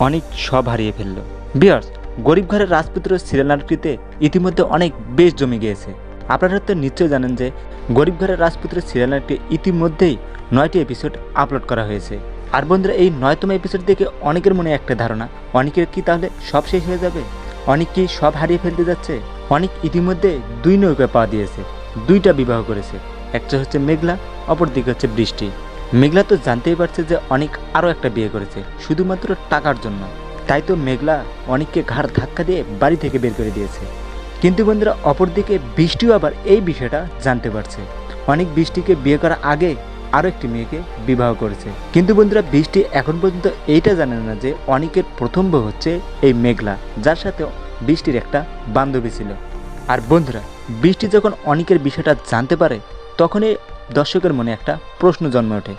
অনিক সব হারিয়ে ফেলল। ভিউয়ার্স, গরিব ঘরের রাজপুত্র সিরিয়াল নাটকটিতে ইতিমধ্যে অনেক বেশ জমে গিয়েছে। আপনারা তো নিশ্চয়ই জানেন যে গরিব ঘরের রাজপুত্র সিরিয়াল নাটকটি ইতিমধ্যেই 9টি এপিসোড আপলোড করা হয়েছে। আর বন্ধুরা, এই 9তম এপিসোড দেখে অনেকের মনে একটা ধারণা, অনিকের কি তাহলে সব শেষ হয়ে যাবে? অনিক কি সব হারিয়ে ফেলতে যাচ্ছে? অনিক ইতিমধ্যে 2 নৌকা পা দিয়েছে, 2টা বিবাহ করেছে। একটা হচ্ছে মেঘলা, অপরদিকে হচ্ছে বৃষ্টি। মেঘলা তো জানতেই পারছে যে অনিক আরও একটা বিয়ে করেছে শুধুমাত্র টাকার জন্য। তাই তো মেঘলা অনিককে ঘাড় ধাক্কা দিয়ে বাড়ি থেকে বের করে দিয়েছে। কিন্তু বন্ধুরা, অপরদিকে বৃষ্টিও আবার এই বিষয়টা জানতে পারছে। অনিক বৃষ্টিকে বিয়ে করার আগে আরও একটি মেয়েকে বিবাহ করেছে। কিন্তু বন্ধুরা, বৃষ্টি এখন পর্যন্ত এইটা জানে না যে অনিকের প্রথম বউ হচ্ছে এই মেঘলা, যার সাথে বৃষ্টির একটা বান্ধবী ছিল। আর বন্ধুরা, বৃষ্টি যখন অনিকের বিষয়টা জানতে পারে, তখনই দর্শকের মনে একটা প্রশ্ন জন্মে ওঠে,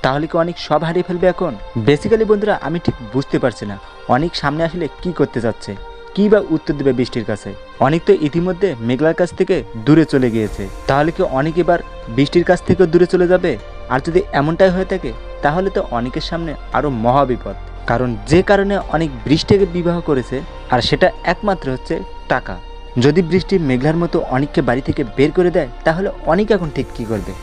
তাহলে কি অনিক সব হারিয়ে ফেলবে এখন? বেসিক্যালি বন্ধুরা, আমি ঠিক বুঝতে পারছি না অনিক সামনে আসলে কি করতে যাচ্ছে, কি বা উত্তর দেবে বৃষ্টির কাছে। অনিক তো ইতিমধ্যে মেঘলার কাছ থেকে দূরে চলে গিয়েছে, তাহলে কি অনিক এবার বৃষ্টির কাছ থেকে দূরে চলে যাবে? আর যদি এমনটাই হয়ে থাকে, তাহলে তো অনিকের সামনে আরও মহাবিপদ। কারণ যে কারণে অনিক বৃষ্টিকে বিবাহ করেছে, আর সেটা একমাত্র হচ্ছে টাকা। যদি বৃষ্টি মেঘলার মতো অনিককে বাড়ি থেকে বের করে দেয়, তাহলে অনিক এখন ঠিক কী করবে?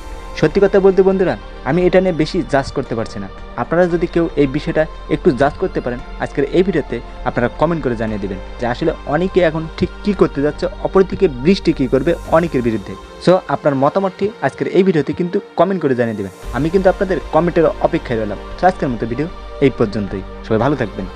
সত্যি কথা বলতে বন্ধুরা, আমি এটা নিয়ে বেশি জাজ করতে পারছি না। আপনারা যদি কেউ এই বিষয়টা একটু জাজ করতে পারেন, আজকের এই ভিডিওতে আপনারা কমেন্ট করে জানিয়ে দেবেন যে আসলে অনিকে এখন ঠিক কী করতে যাচ্ছে, অপরদিকে বৃষ্টি কী করবে অনিকের বিরুদ্ধে। সো আপনার মতামতটি আজকের এই ভিডিওতে কিন্তু কমেন্ট করে জানিয়ে দেবেন। আমি কিন্তু আপনাদের কমেন্টের অপেক্ষায় রইলাম। তো আজকের মতো ভিডিও এই পর্যন্তই। সবাই ভালো থাকবেন।